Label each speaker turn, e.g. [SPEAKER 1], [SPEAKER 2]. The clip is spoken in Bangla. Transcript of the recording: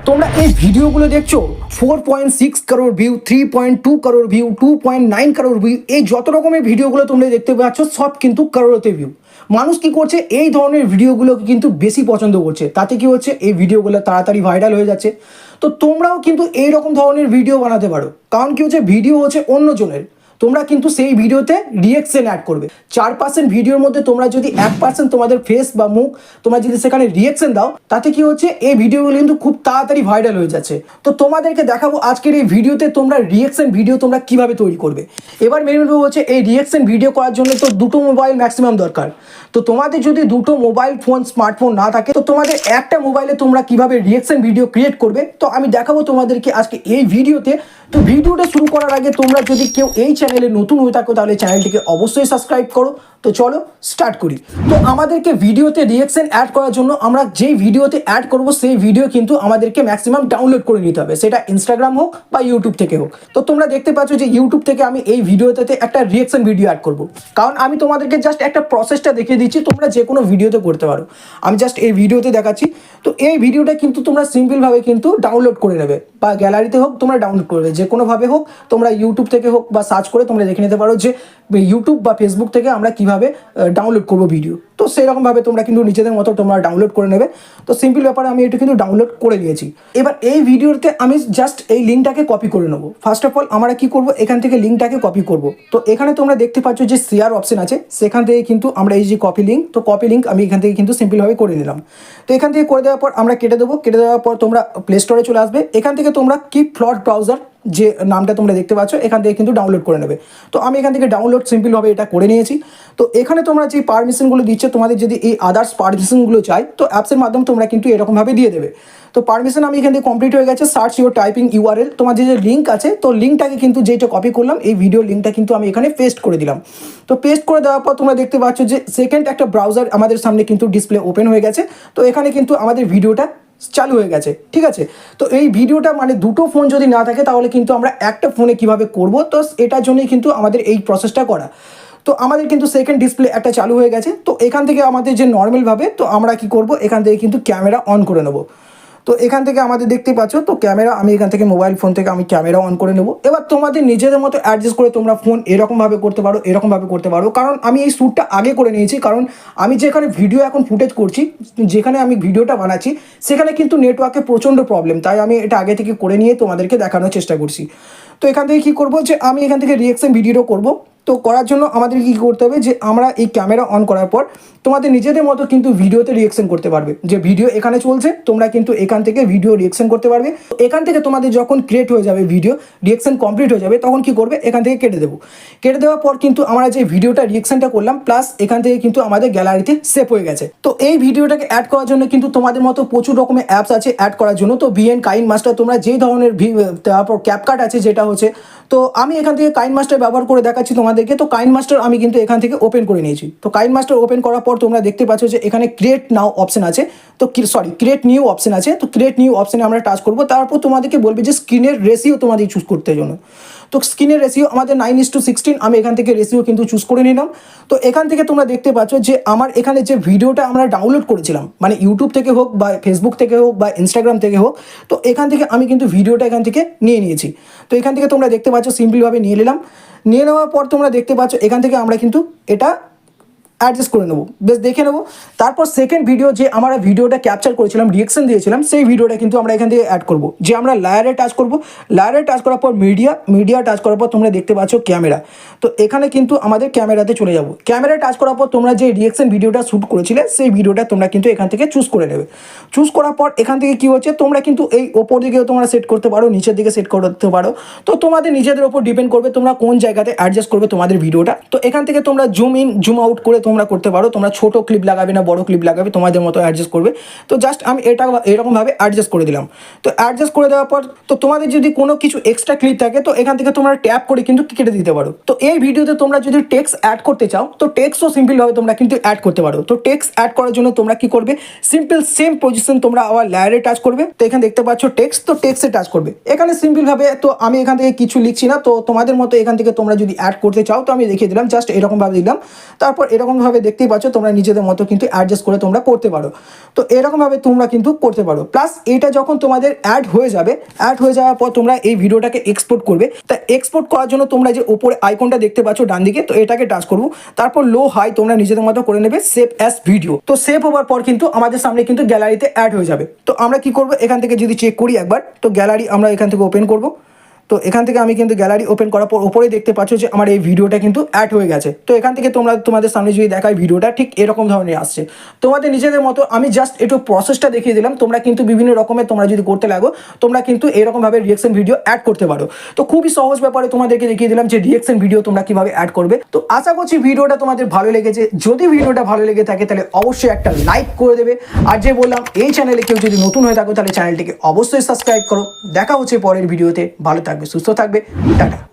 [SPEAKER 1] তোমরা এই ভিডিওগুলো দেখছো 4.6 কারোর ভিউ, 3.2 কারোর ভিউ, 2.9 কারোর ভিউ, এই যত রকমের ভিডিওগুলো তোমরা দেখতে পাচ্ছ সব কিন্তু কারোরতে ভিউ। মানুষ কি করছে, এই ধরনের ভিডিওগুলোকে কিন্তু বেশি পছন্দ করছে। তাতে কি হচ্ছে, এই ভিডিওগুলো তাড়াতাড়ি ভাইরাল হয়ে যাচ্ছে। তো তোমরাও কিন্তু এইরকম ধরনের ভিডিও বানাতে পারো। কারণ কি হচ্ছে, ভিডিও হচ্ছে অন্যজনের, তোমরা কিন্তু সেই ভিডিওতে রিয়েকশন অ্যাড করবে। 4% ভিডিওর মধ্যে তোমরা যদি 1% তোমাদের ফেস বা মুখ তোমরা যদি সেখানে রিয়েকশন দাও, তাতে কি হচ্ছে, এই ভিডিওগুলো কিন্তু খুব তাড়াতাড়ি ভাইরাল হয়ে যাচ্ছে। তো তোমাদেরকে দেখাবো আজকের এই ভিডিওতে তোমরা রিয়েকশন ভিডিও তোমরা কিভাবে তৈরি করবে। এবার মেন হচ্ছে, এই রিয়েকশন ভিডিও করার জন্য তো দুটো মোবাইল ম্যাক্সিমাম দরকার। তো তোমাদের যদি দুটো মোবাইল ফোন, স্মার্টফোন না থাকে, তো তোমাদের একটা মোবাইলে তোমরা কিভাবে রিয়েকশন ভিডিও ক্রিয়েট করবে, তো আমি দেখাবো তোমাদেরকে আজকে এই ভিডিওতে। তো ভিডিওটা শুরু করার আগে তোমরা যদি কেউ এই চ্যানেলে নতুন হয়ে থাকো, তাহলে চ্যানেলটিকে অবশ্যই সাবস্ক্রাইব করো। তো চলো স্টার্ট করি। তো আমাদেরকে ভিডিওতে রিয়েকশন অ্যাড করার জন্য আমরা যেই ভিডিওতে অ্যাড করব, সেই ভিডিও কিন্তু আমাদেরকে ম্যাক্সিমাম ডাউনলোড করে নিতে হবে, সেটা ইনস্টাগ্রাম হোক বা ইউটিউব থেকে হোক। তো তোমরা দেখতে পাচ্ছ যে ইউটিউব থেকে আমি এই ভিডিওতে একটা রিয়েকশন ভিডিও অ্যাড করব। কারণ আমি তোমাদেরকে জাস্ট একটা প্রসেসটা দেখিয়ে দিচ্ছি, তোমরা যে কোনো ভিডিওতে করতে পারো। আমি জাস্ট এই ভিডিওতে দেখাচ্ছি। তো এই ভিডিওটা কিন্তু তোমরা সিম্পলভাবে কিন্তু ডাউনলোড করে নেবে, বা গ্যালারিতে হোক তোমরা ডাউনলোড করবে, যে কোনোভাবে হোক। তোমরা ইউটিউব থেকে হোক বা সার্চ করে তোমরা দেখে নিতে পারো যে ইউটিউব বা ফেসবুক থেকে আমরা কিভাবে ডাউনলোড করবো ভিডিও। তো সেরকমভাবে তোমরা কিন্তু নিজেদের মতো তোমরা ডাউনলোড করে নেবে। তো সিম্পল ব্যাপারে আমি এটা কিন্তু ডাউনলোড করে নিয়েছি। এবার এই ভিডিওতে আমি জাস্ট এই লিঙ্কটাকে কপি করে নেবো। ফার্স্ট অফ অল আমরা কি করব, এখান থেকে লিঙ্কটাকে কপি করব। তো এখানে তোমরা দেখতে পাচ্ছ যে শেয়ার অপশন আছে, সেখান থেকে কিন্তু আমরা এই যে কপি লিঙ্ক, তো কপি লিঙ্ক আমি এখান থেকে কিন্তু সিম্পলভাবে করে নিলাম। তো এখান থেকে করে দেওয়ার পর আমরা কেটে দেবো। কেটে দেওয়ার পর তোমরা প্লে স্টোরে চলে আসবে। এখান থেকে তোমরা কিপ ফ্লট ব্রাউজার যে নামটা তোমরা দেখতে পাচ্ছ, এখান থেকে কিন্তু ডাউনলোড করে নেবে। তো আমি এখান থেকে ডাউনলোড সিম্পলভাবে এটা করে নিয়েছি। তো এখানে তোমরা যে পারমিশনগুলো দিচ্ছে, তোমাদের যদি এই আদার্স পারমিশনগুলো চাই, তো অ্যাপসের মাধ্যমে তোমরা কিন্তু এরকমভাবে দিয়ে দেবে। তো পারমিশন আমি এখান থেকে কমপ্লিট হয়ে গেছে। সার্চ ইউর টাইপিং ইউআরএল, তোমার যে লিঙ্ক আছে, তো লিঙ্কটাকে কিন্তু যেটা কপি করলাম, এই ভিডিও লিঙ্কটা কিন্তু আমি এখানে পেস্ট করে দিলাম। তো পেস্ট করে দেওয়ার পর তোমরা দেখতে পাচ্ছ যে সেকেন্ড একটা ব্রাউজার আমাদের সামনে কিন্তু ডিসপ্লে ওপেন হয়ে গেছে। তো এখানে কিন্তু আমাদের ভিডিওটা চালু হয়ে গেছে, ঠিক আছে। তো এই ভিডিওটা মানে দুটো ফোন যদি না থাকে, তাহলে কিন্তু আমরা একটা ফোনে কিভাবে করব, তো এটার জন্যই কিন্তু আমাদের এই প্রসেসটা করা। তো আমাদের কিন্তু সেকেন্ড ডিসপ্লে একটা চালু হয়ে গেছে। তো এখান থেকে আমাদের যে নর্মালভাবে, তো আমরা কি করব, এখান থেকে কিন্তু ক্যামেরা অন করে নেব। তো এখান থেকে আমাদের দেখতে পাচ্ছ, তো ক্যামেরা আমি এখান থেকে মোবাইল ফোন থেকে আমি ক্যামেরা অন করে নেব। এবার তোমাদের নিজেদের মতো অ্যাডজাস্ট করে তোমরা ফোন এরকমভাবে করতে পারো, এরকমভাবে করতে পারো। কারণ আমি এই শ্যুটটা আগে করে নিয়েছি, কারণ আমি যেখানে ভিডিও এখন ফুটেজ করছি, যেখানে আমি ভিডিওটা বানাচ্ছি, সেখানে কিন্তু নেটওয়ার্কের প্রচণ্ড প্রবলেম। তাই আমি এটা আগে থেকে করে নিয়ে তোমাদেরকে দেখানোর চেষ্টা করছি। তো এখান থেকে কী করবো, যে আমি এখান থেকে রিয়েকশন ভিডিওটা করবো। তো করার জন্য আমাদের কী করতে হবে, যে আমরা এই ক্যামেরা অন করার পর তোমাদের নিজেদের মতো কিন্তু ভিডিওতে রিয়েকশন করতে পারবে। যে ভিডিও এখানে চলছে, তোমরা কিন্তু এখান থেকে ভিডিও রিয়েকশন করতে পারবে। এখান থেকে তোমাদের যখন ক্রিয়েট হয়ে যাবে, ভিডিও রিয়েকশন কমপ্লিট হয়ে যাবে, তখন কি করবে, এখান থেকে কেটে দেবো। কেটে দেওয়ার পর কিন্তু আমরা যে ভিডিওটা রিয়েকশনটা করলাম, প্লাস এখান থেকে কিন্তু আমাদের গ্যালারিতে সেভ হয়ে গেছে। তো এই ভিডিওটাকে অ্যাড করার জন্য কিন্তু তোমাদের মতো প্রচুর রকমের অ্যাপস আছে অ্যাড করার জন্য। তো VN কাইনমাস্টার, তোমরা যেই ধরনের তারপর ক্যাপকাট আছে যেটা হচ্ছে, তো আমি এখান থেকে কাইনমাস্টার ব্যবহার করে দেখাচ্ছি তোমাদেরকে। তো কাইনমাস্টার আমি কিন্তু এখান থেকে ওপেন করে নিয়েছি। তো কাইনমাস্টার ওপেন করার পর তোমরা দেখতে পাচ্ছ যে এখানে ক্রিয়েট নাও অপশন আছে, তো ক্রিয়েট নিউ অপশন আছে। তো ক্রিয়েট নিউ অপশনে আমরা টাচ করবো। তারপর তোমাদেরকে বলবে যে স্ক্রিনের রেশিও তোমাদের চুজ করতে জন্য। তো স্ক্রিনের রেশিও আমাদের 9:16, আমি এখান থেকে রেশিও কিন্তু চুজ করে নিলাম। তো এখান থেকে তোমরা দেখতে পাচ্ছ যে আমার এখানে যে ভিডিওটা আমরা ডাউনলোড করেছিলাম, মানে ইউটিউব থেকে হোক বা ফেসবুক থেকে হোক বা ইনস্টাগ্রাম থেকে হোক, তো এখান থেকে আমি কিন্তু ভিডিওটা এখান থেকে নিয়ে নিয়েছি। তো এখান থেকে তোমরা দেখতে পাচ্ছ সিম্পলভাবে নিয়ে নিলাম। নিয়ে নেওয়ার পর তোমরা দেখতে পাচ্ছ এখান থেকে আমরা কিন্তু এটা অ্যাডজাস্ট করে নেবো, বেশ দেখে নেবো। তারপর সেকেন্ড ভিডিও যে আমরা ভিডিওটা ক্যাপচার করেছিলাম, রিয়েকশন দিয়েছিলাম, সেই ভিডিওটা কিন্তু আমরা এখান থেকে অ্যাড করবো। যে আমরা লায়ারে টাচ করবো, লায়ারে টাচ করার পর মিডিয়া টাচ করার পর তোমরা দেখতে পাচ্ছ ক্যামেরা। তো এখানে কিন্তু আমাদের ক্যামেরাতে চলে যাবো। ক্যামেরা টাচ করার পর তোমরা যে রিয়েকশন ভিডিওটা শ্যুট করেছিলে, সেই ভিডিওটা তোমরা কিন্তু এখান থেকে চুজ করে নেবে। চুজ করার পর এখান থেকে কী হচ্ছে, তোমরা কিন্তু এই ওপর দিকেও তোমরা সেট করতে পারো, নিচের দিকে সেট করতে পারো। তো তোমাদের নিজেদের ওপর ডিপেন্ড করবে তোমরা কোন জায়গাতে অ্যাডজাস্ট করবে তোমাদের ভিডিওটা। তো এখান থেকে তোমরা জুম ইন জুম আউট করে তোমরা করতে পারো। তোমরা ছোট ক্লিপ লাগাবে না বড় ক্লিপ লাগাবে, তোমাদের মতো অ্যাডজাস্ট করবে। তো জাস্ট আমি এটা এরকমভাবে অ্যাডজাস্ট করে দিলাম। তো অ্যাডজাস্ট করে দেওয়ার পর, তো তোমাদের যদি কোনো কিছু এক্সট্রা ক্লিপ থাকে, তো এখান থেকে তোমরা ট্যাপ করে কিন্তু কেটে দিতে পারো। তো এই ভিডিওতে তোমরা যদি টেক্সট অ্যাড করতে চাও, তো টেক্সটও সিম্পলভাবে তোমরা কিন্তু অ্যাড করতে পারো। তো টেক্সট অ্যাড করার জন্য তোমরা কি করবে, সিম্পল সেম পজিশন তোমরা আবার লেয়ারে টাচ করবে। তো এখানে দেখতে পাচ্ছ টেক্সট, তো টেক্সটে টাচ করবে এখানে সিম্পলভাবে। তো আমি এখান থেকে কিছু লিখছি না, তো তোমাদের মতো এখান থেকে তোমরা যদি অ্যাড করতে চাও, তো আমি দেখিয়ে দিলাম, জাস্ট এরকমভাবে দিলাম। তারপর এরকম এরকমভাবে দেখতেই পাচ্ছ, তোমরা নিজেদের মতো কিন্তু অ্যাডজাস্ট করে তোমরা করতে পারো। তো এরকমভাবে তোমরা কিন্তু করতে পারো। প্লাস এটা যখন তোমাদের অ্যাড হয়ে যাবে, অ্যাড হয়ে যাওয়ার পর তোমরা এই ভিডিওটাকে এক্সপোর্ট করবে। তা এক্সপোর্ট করার জন্য তোমরা যে ওপরে আইকনটা দেখতে পাচ্ছ ডান দিকে, তো এটাকে টাচ করবো। তারপর লো হাই তোমরা নিজেদের মতো করে নেবে, সেভ অ্যাজ ভিডিও। তো সেভ হওয়ার পর কিন্তু আমাদের সামনে কিন্তু গ্যালারিতে অ্যাড হয়ে যাবে। তো আমরা কি করবো, এখান থেকে যদি চেক করি একবার, তো গ্যালারি আমরা এখান থেকে ওপেন করবো। তো এখান থেকে আমি কিন্তু গ্যালারি ওপেন করার পর ওপরে দেখতে পাচ্ছ যে আমার এই ভিডিওটা কিন্তু অ্যাড হয়ে গেছে। তো এখান থেকে তোমাদের সামনে যদি দেখাই, ভিডিওটা ঠিক এরকম ধরনের আসছে। তোমাদের নিজেদের মতো আমি জাস্ট একটু প্রসেসটা দেখিয়ে দিলাম। তোমরা কিন্তু বিভিন্ন রকমের তোমরা যদি করতে লাগো, তোমরা কিন্তু এরকমভাবে রিয়েকশন ভিডিও অ্যাড করতে পারো। তো খুবই সহজ ব্যাপারে তোমাদেরকে দেখিয়ে দিলাম যে রিয়েকশন ভিডিও তোমরা কিভাবে অ্যাড করবে। তো আশা করছি ভিডিওটা তোমাদের ভালো লেগেছে। যদি ভিডিওটা ভালো লেগে থাকে তাহলে অবশ্যই একটা লাইক করে দেবে। আর যে বললাম, এই চ্যানেলে কেউ যদি নতুন হয়ে থাকো তাহলে চ্যানেলটিকে অবশ্যই সাবস্ক্রাইব করো। দেখা হচ্ছে পরের ভিডিওতে। ভালো থাকবে, সুস্থ থাকবে, টাটা।